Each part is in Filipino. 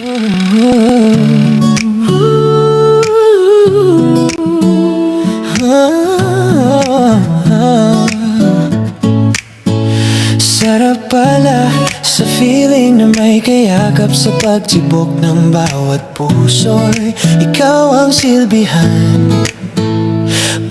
Sarap pala sa feeling na may kayakap sa pagtibok ng bawat puso'y ikaw ang silbihan.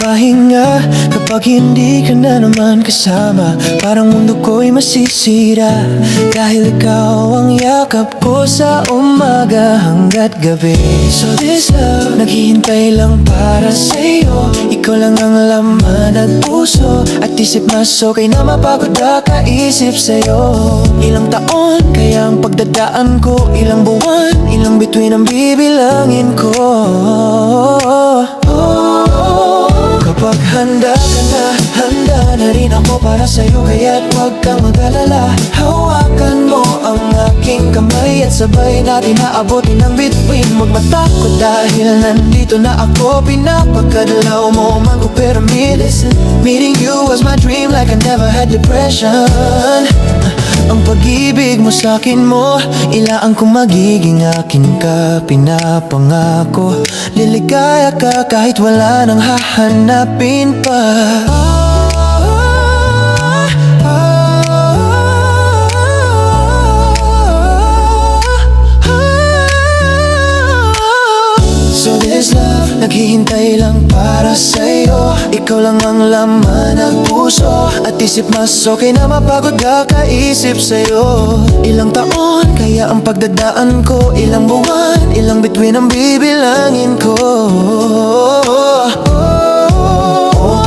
Pahinga kapag hindi ka na naman kasama, parang mundo ko'y masisira. Dahil ikaw ang yakap ko sa umaga hanggat gabi. So this love, naghihintay lang para sa'yo. Ikaw lang ang laman at puso at isip mas okay na mapagod na kaisip sa'yo. Ilang taon kaya ang pagdadaan ko, ilang buwan, ilang bituin ang bibilangin ko. Kapag handa ka na, handa na rin ako para sa'yo. Kaya't huwag kang mag-alala, hawakan mo ang aking kamay at sabay natin naabotin ang bituin. Huwag matakot dahil nandito na ako. Pinapakadalaw mo man ko pero meeting you was my dream like I never had depression. Ang pag-ibig mo sa'kin mo, ilaan kong magiging akin ka, pinapangako. Liligaya ka kahit wala nang hahanapin pa. So this love, naghihintay lang para sa'yo. Ikaw lang ang laman at puso at isip mas okay na mapagod ka kaisip sa'yo. Ilang taon kaya ang pagdadaan ko, ilang buwan, ilang bituin ang bibilangin ko.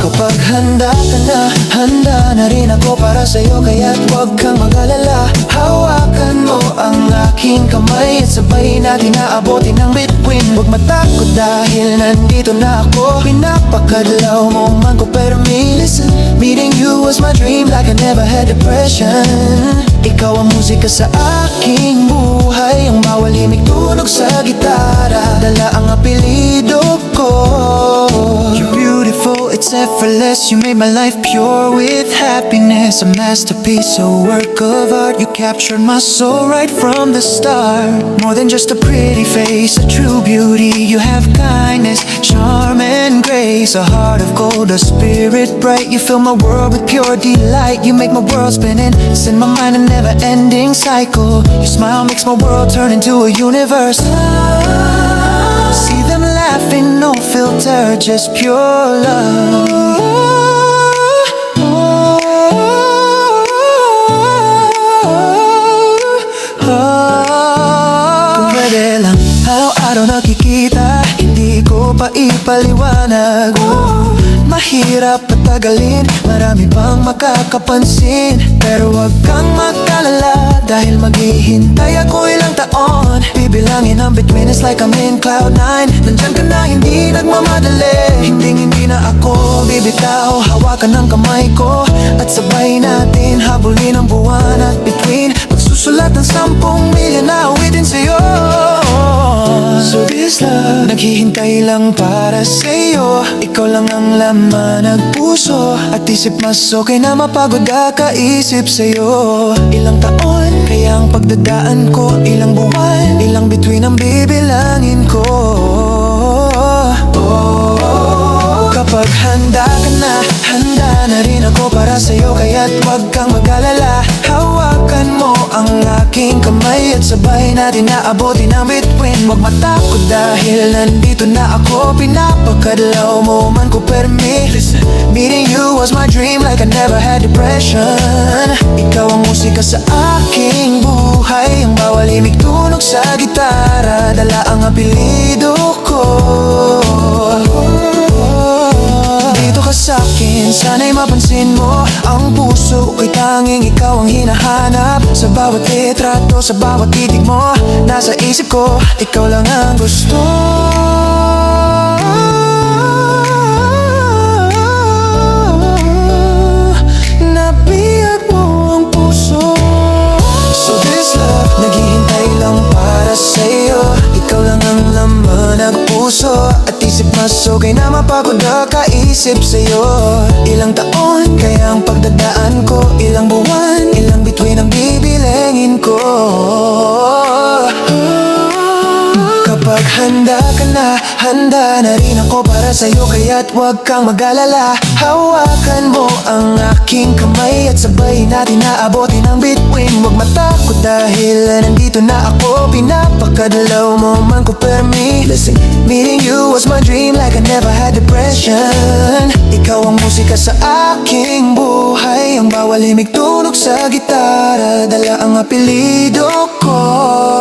Kapag handa ka na, handa na rin ako para sa'yo. Kaya't huwag kang mag-alala, hawakan mo ang aking kamay at sabay natin naabotin ang bituin. Huwag matakot dahil nandito na ako. Pinapakadlaw mo man ko pero meeting you was my dream like I never had depression. Ikaw ang musika sa aking buhay, ang bawal himig tunog sa gitara. Dala ang apelido ko. You're beautiful, it's effortless. You made my life pure with happiness. A masterpiece, a work of art. You captured my soul right from the start. More than just a pretty face, a true beauty. You have kindness, charm and grace. A heart of gold, a spirit bright. You fill my world with pure delight. You make my world spin and send my mind a never-ending cycle. Your smile makes my world turn into a universe. See them laughing, no filter, just pure love. Kung pwede lang, araw-araw nakikita, hindi ko pa ipaliwanag. Mahirap patagalin, marami pang makakapansin. Pero wag kang mag-alala dahil maghihintay ako ilang taon. Bibilangin ang between us like I'm in cloud 9. Nandyan ka na, hindi nagmamadali. Hindi na ako bibitaw, hawakan ng kamay ko at sabay natin habulin ang buwan at between. Magsusulat ng 10 milyon na awitin sa'yo. So this love, naghihintay lang para sa'yo. Ikaw lang ang laman ng puso at isip mas okay na mapagod ka kaisip sa'yo. Ilang taon kaya ang pagdadaan ko, ilang buwan, ilang bituin ang bibilangin ko. Kapag handa ka na, handa na rin ako para sa'yo. Kaya't huwag kang mag-alala, hawakan mo ang aking kamay at sabay natin naabotin ang bituin. Huwag matakot dahil nandito na ako. Pinapakadlaw mo man ko pero meeting you was my dream like I never had depression. Ikaw ang musika sa aking buhay, ang bawal himig tunog sa gitara. Dala ang apelido ko. Dito ka sa'kin, sana'y mapansin mo. Ang puso ko'y tanging ikaw ang hinahanap. Sa bawat litrato, sa bawat titig mo, nasa isip ko, ikaw lang ang gusto. Nabiyag mo ang puso. So this love, naghihintay lang para sa'yo. Ikaw lang ang laman ng puso at isip mas okay na mapagod ka kaisip sa'yo. Ilang taon kaya ang pagdadaan ko, ilang buwan, ilang bituin ang bibilangin ko. handa na rin ako para sa'yo, kaya't huwag kang mag-alala. Hawakan mo ang aking kamay at sabay natin naabotin ang bituin. Huwag matakot dahil nandito na ako, pinapakadalaw mo man ko per me. Listen, meeting you was my dream like I never had depression. Ikaw ang musika sa aking buhay, ang bawal himig tunog sa gitara, dala ang apelido ko.